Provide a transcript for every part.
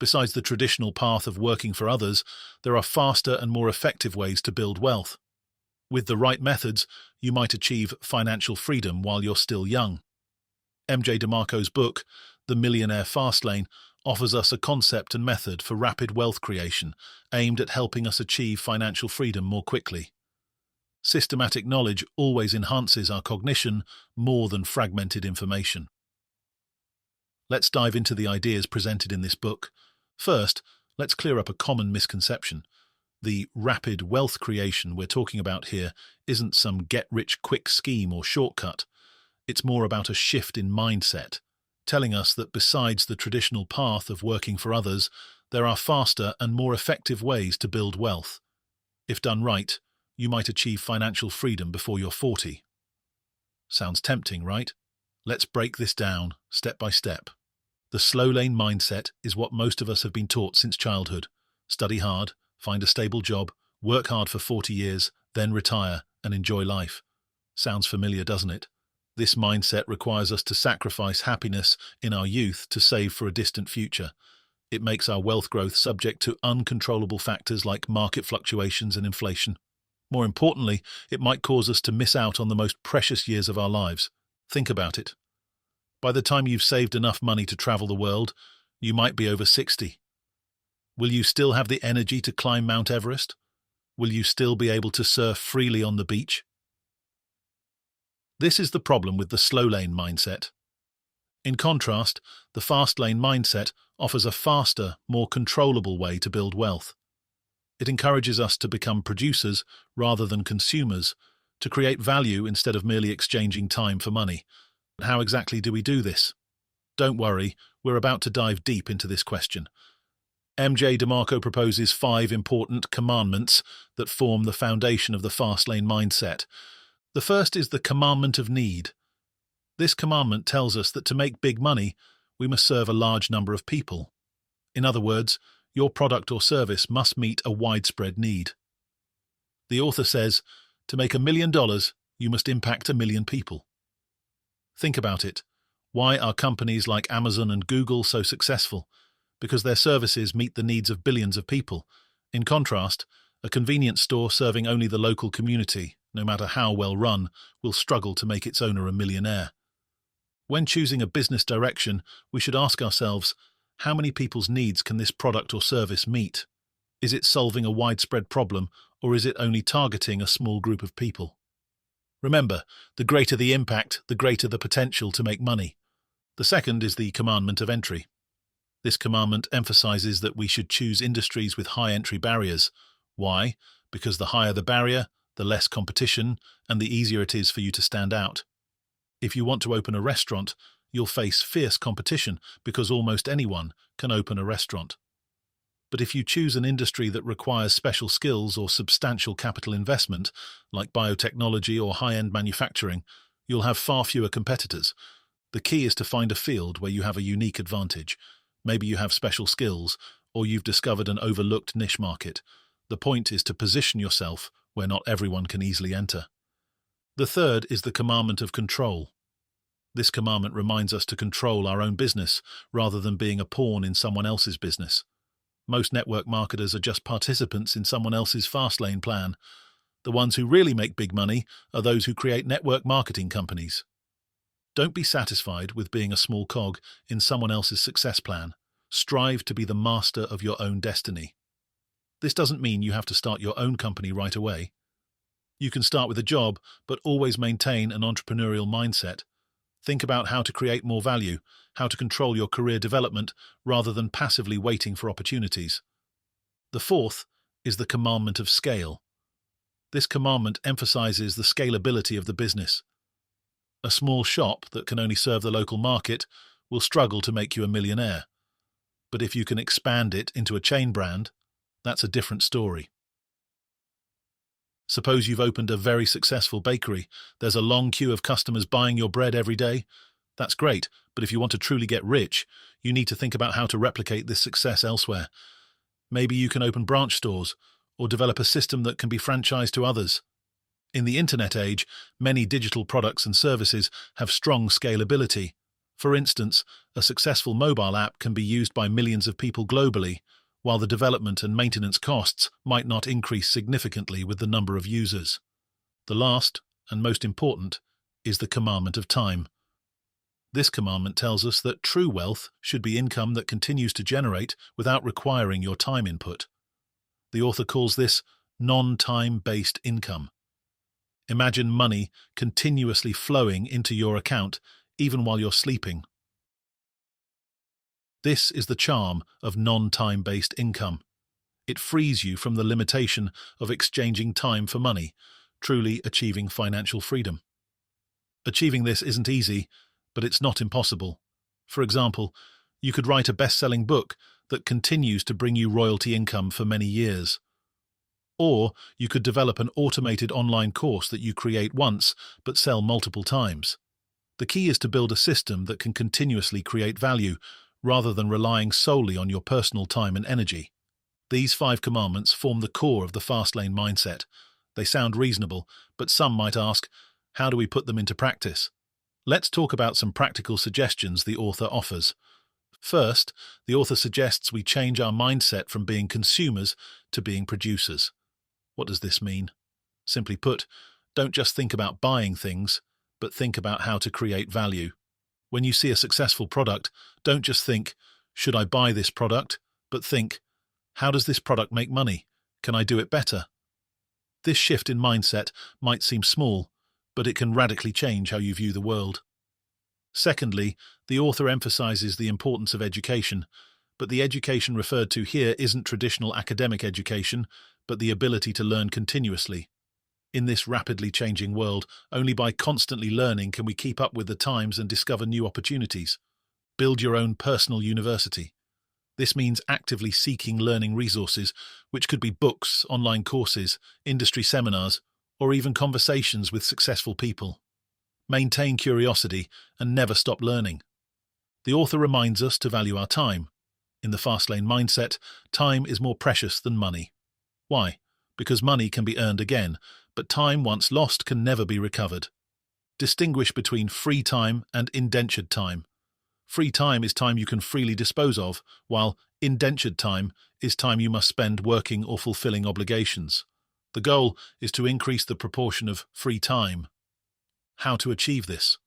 Besides the traditional path of working for others, there are faster and more effective ways to build wealth. With the right methods, you might achieve financial freedom while you're still young. MJ DeMarco's book, The Millionaire Fastlane, offers us a concept and method for rapid wealth creation aimed at helping us achieve financial freedom more quickly. Systematic knowledge always enhances our cognition more than fragmented information. Let's dive into the ideas presented in this book. First, let's clear up a common misconception. The rapid wealth creation we're talking about here isn't some get-rich-quick scheme or shortcut. It's more about a shift in mindset, telling us that besides the traditional path of working for others, there are faster and more effective ways to build wealth. If done right, you might achieve financial freedom before you're 40. Sounds tempting, right? Let's break this down, step by step. The slow lane mindset is what most of us have been taught since childhood. Study hard, find a stable job, work hard for 40 years, then retire and enjoy life. Sounds familiar, doesn't it? This mindset requires us to sacrifice happiness in our youth to save for a distant future. It makes our wealth growth subject to uncontrollable factors like market fluctuations and inflation. More importantly, it might cause us to miss out on the most precious years of our lives. Think about it. By the time you've saved enough money to travel the world, you might be over 60. Will you still have the energy to climb Mount Everest? Will you still be able to surf freely on the beach? This is the problem with the slow lane mindset. In contrast, the fast lane mindset offers a faster, more controllable way to build wealth. It encourages us to become producers rather than consumers, to create value instead of merely exchanging time for money. How exactly do we do this? Don't worry, we're about to dive deep into this question. MJ DeMarco proposes 5 important commandments that form the foundation of the fast lane mindset. The first is the commandment of need. This commandment tells us that to make big money, we must serve a large number of people. In other words, your product or service must meet a widespread need. The author says, to make $1 million, you must impact 1 million people. Think about it. Why are companies like Amazon and Google so successful? Because their services meet the needs of billions of people. In contrast, a convenience store serving only the local community, no matter how well run, will struggle to make its owner a millionaire. When choosing a business direction, we should ask ourselves, how many people's needs can this product or service meet? Is it solving a widespread problem, or is it only targeting a small group of people? Remember, the greater the impact, the greater the potential to make money. The second is the commandment of entry. This commandment emphasizes that we should choose industries with high entry barriers. Why? Because the higher the barrier, the less competition, and the easier it is for you to stand out. If you want to open a restaurant, you'll face fierce competition because almost anyone can open a restaurant. But if you choose an industry that requires special skills or substantial capital investment, like biotechnology or high-end manufacturing, you'll have far fewer competitors. The key is to find a field where you have a unique advantage. Maybe you have special skills, or you've discovered an overlooked niche market. The point is to position yourself where not everyone can easily enter. The third is the commandment of control. This commandment reminds us to control our own business rather than being a pawn in someone else's business. Most network marketers are just participants in someone else's fast lane plan. The ones who really make big money are those who create network marketing companies. Don't be satisfied with being a small cog in someone else's success plan. Strive to be the master of your own destiny. This doesn't mean you have to start your own company right away. You can start with a job, but always maintain an entrepreneurial mindset. Think about how to create more value, how to control your career development rather than passively waiting for opportunities. The fourth is the commandment of scale. This commandment emphasizes the scalability of the business. A small shop that can only serve the local market will struggle to make you a millionaire. But if you can expand it into a chain brand, that's a different story. Suppose you've opened a very successful bakery. There's a long queue of customers buying your bread every day. That's great, but if you want to truly get rich, you need to think about how to replicate this success elsewhere. Maybe you can open branch stores or develop a system that can be franchised to others. In the internet age, many digital products and services have strong scalability. For instance, a successful mobile app can be used by millions of people globally, while the development and maintenance costs might not increase significantly with the number of users. The last, and most important, is the commandment of time. This commandment tells us that true wealth should be income that continues to generate without requiring your time input. The author calls this non-time-based income. Imagine money continuously flowing into your account even while you're sleeping. This is the charm of non-time-based income. It frees you from the limitation of exchanging time for money, truly achieving financial freedom. Achieving this isn't easy, but it's not impossible. For example, you could write a best-selling book that continues to bring you royalty income for many years. Or you could develop an automated online course that you create once but sell multiple times. The key is to build a system that can continuously create value rather than relying solely on your personal time and energy. These 5 commandments form the core of the Fastlane mindset. They sound reasonable, but some might ask, how do we put them into practice? Let's talk about some practical suggestions the author offers. First, the author suggests we change our mindset from being consumers to being producers. What does this mean? Simply put, don't just think about buying things, but think about how to create value. When you see a successful product, don't just think, should I buy this product? But think, how does this product make money? Can I do it better? This shift in mindset might seem small, but it can radically change how you view the world. Secondly, the author emphasizes the importance of education, but the education referred to here isn't traditional academic education, but the ability to learn continuously. In this rapidly changing world, only by constantly learning can we keep up with the times and discover new opportunities. Build your own personal university. This means actively seeking learning resources, which could be books, online courses, industry seminars, or even conversations with successful people. Maintain curiosity and never stop learning. The author reminds us to value our time. In the Fastlane mindset, time is more precious than money. Why? Because money can be earned again, but time once lost can never be recovered. Distinguish between free time and indentured time. Free time is time you can freely dispose of, while indentured time is time you must spend working or fulfilling obligations. The goal is to increase the proportion of free time. How to achieve this?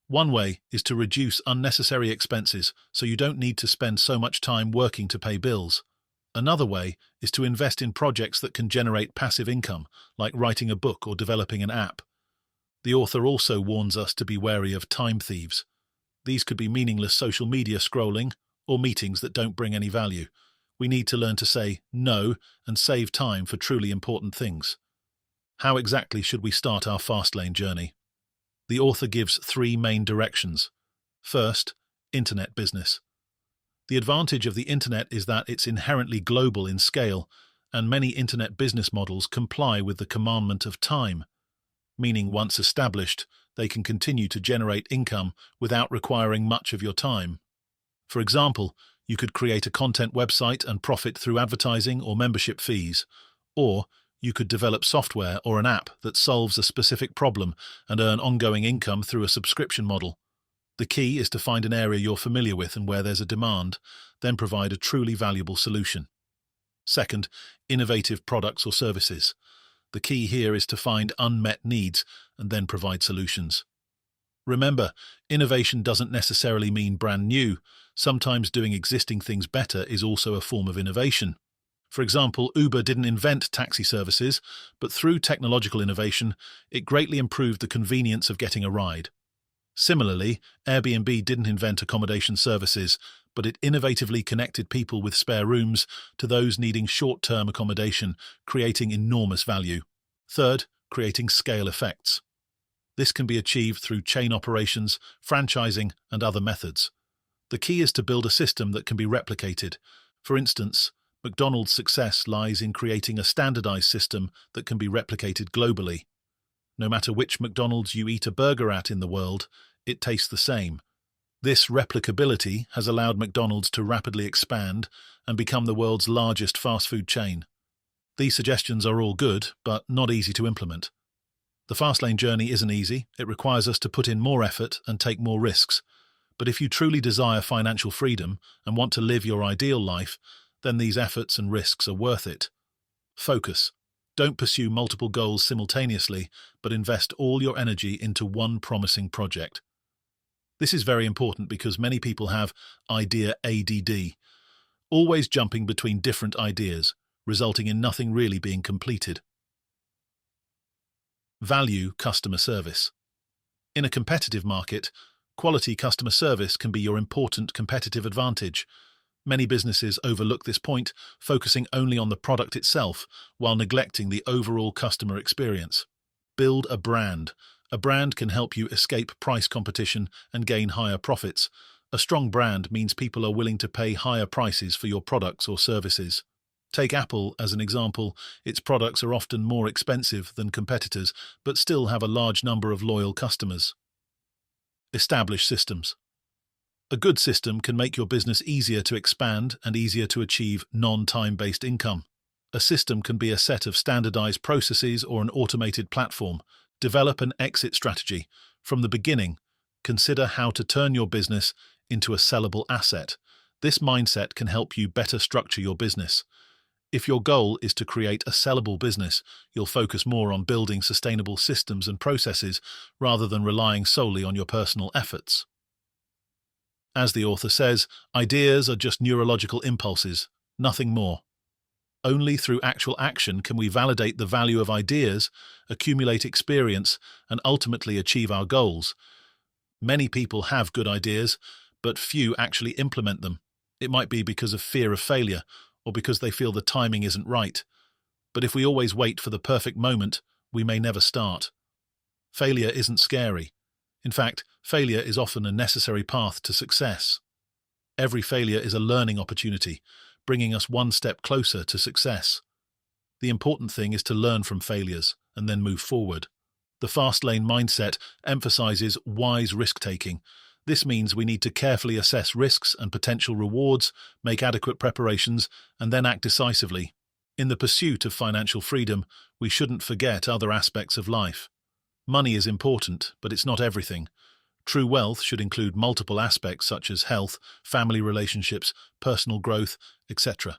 One way is to reduce unnecessary expenses so you don't need to spend so much time working to pay bills. Another way is to invest in projects that can generate passive income, like writing a book or developing an app. The author also warns us to be wary of time thieves. These could be meaningless social media scrolling or meetings that don't bring any value. We need to learn to say no and save time for truly important things. How exactly should we start our Fastlane journey? The author gives 3 main directions. First, internet business. The advantage of the internet is that it's inherently global in scale, and many internet business models comply with the commandment of time, meaning once established, they can continue to generate income without requiring much of your time. For example, you could create a content website and profit through advertising or membership fees, or you could develop software or an app that solves a specific problem and earn ongoing income through a subscription model. The key is to find an area you're familiar with and where there's a demand, then provide a truly valuable solution. Second, innovative products or services. The key here is to find unmet needs and then provide solutions. Remember, innovation doesn't necessarily mean brand new. Sometimes doing existing things better is also a form of innovation. For example, Uber didn't invent taxi services, but through technological innovation, it greatly improved the convenience of getting a ride. Similarly, Airbnb didn't invent accommodation services, but it innovatively connected people with spare rooms to those needing short-term accommodation, creating enormous value. Third, creating scale effects. This can be achieved through chain operations, franchising, and other methods. The key is to build a system that can be replicated. For instance, McDonald's success lies in creating a standardized system that can be replicated globally. No matter which McDonald's you eat a burger at in the world, it tastes the same. This replicability has allowed McDonald's to rapidly expand and become the world's largest fast food chain. These suggestions are all good, but not easy to implement. The Fastlane journey isn't easy. It requires us to put in more effort and take more risks. But if you truly desire financial freedom and want to live your ideal life, then these efforts and risks are worth it. Focus. Don't pursue multiple goals simultaneously, but invest all your energy into one promising project. This is very important because many people have idea ADD, always jumping between different ideas, resulting in nothing really being completed. Value customer service. In a competitive market, quality customer service can be your important competitive advantage. Many businesses overlook this point, focusing only on the product itself while neglecting the overall customer experience. Build a brand. A brand can help you escape price competition and gain higher profits. A strong brand means people are willing to pay higher prices for your products or services. Take Apple as an example. Its products are often more expensive than competitors, but still have a large number of loyal customers. Establish systems. A good system can make your business easier to expand and easier to achieve non-time-based income. A system can be a set of standardized processes or an automated platform. Develop an exit strategy. From the beginning, consider how to turn your business into a sellable asset. This mindset can help you better structure your business. If your goal is to create a sellable business, you'll focus more on building sustainable systems and processes rather than relying solely on your personal efforts. As the author says, ideas are just neurological impulses, nothing more. Only through actual action can we validate the value of ideas, accumulate experience, and ultimately achieve our goals. Many people have good ideas, but few actually implement them. It might be because of fear of failure, or because they feel the timing isn't right. But if we always wait for the perfect moment, we may never start. Failure isn't scary. In fact, failure is often a necessary path to success. Every failure is a learning opportunity, bringing us one step closer to success. The important thing is to learn from failures and then move forward. The Fastlane mindset emphasizes wise risk-taking. This means we need to carefully assess risks and potential rewards, make adequate preparations, and then act decisively. In the pursuit of financial freedom, we shouldn't forget other aspects of life. Money is important, but it's not everything. True wealth should include multiple aspects such as health, family relationships, personal growth, etc.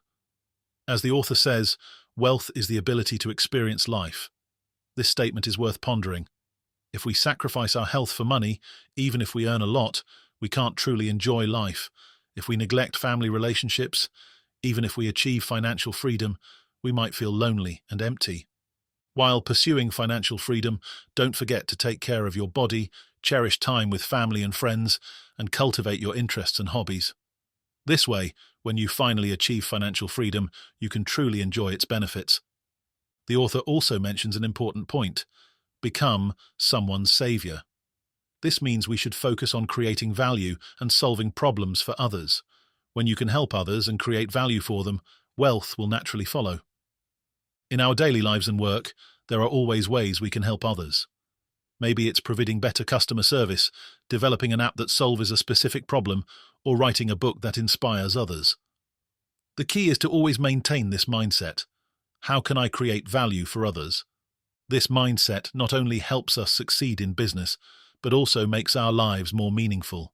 As the author says, wealth is the ability to experience life. This statement is worth pondering. If we sacrifice our health for money, even if we earn a lot, we can't truly enjoy life. If we neglect family relationships, even if we achieve financial freedom, we might feel lonely and empty. While pursuing financial freedom, don't forget to take care of your body, cherish time with family and friends, and cultivate your interests and hobbies. This way, when you finally achieve financial freedom, you can truly enjoy its benefits. The author also mentions an important point: become someone's savior. This means we should focus on creating value and solving problems for others. When you can help others and create value for them, wealth will naturally follow. In our daily lives and work, there are always ways we can help others. Maybe it's providing better customer service, developing an app that solves a specific problem, or writing a book that inspires others. The key is to always maintain this mindset. How can I create value for others? This mindset not only helps us succeed in business, but also makes our lives more meaningful.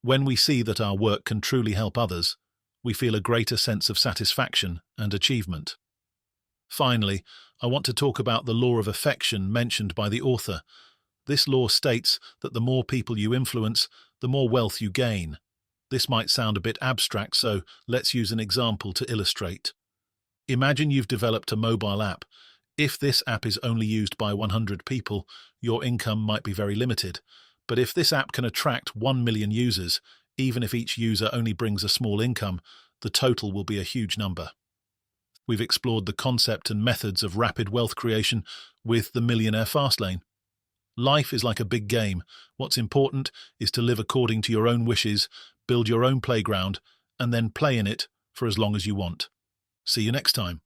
When we see that our work can truly help others, we feel a greater sense of satisfaction and achievement. Finally, I want to talk about the law of affection mentioned by the author. This law states that the more people you influence, the more wealth you gain. This might sound a bit abstract, so let's use an example to illustrate. Imagine you've developed a mobile app. If this app is only used by 100 people, your income might be very limited. But if this app can attract 1 million users, even if each user only brings a small income, the total will be a huge number. We've explored the concept and methods of rapid wealth creation with the Millionaire Fastlane. Life is like a big game. What's important is to live according to your own wishes, build your own playground, and then play in it for as long as you want. See you next time.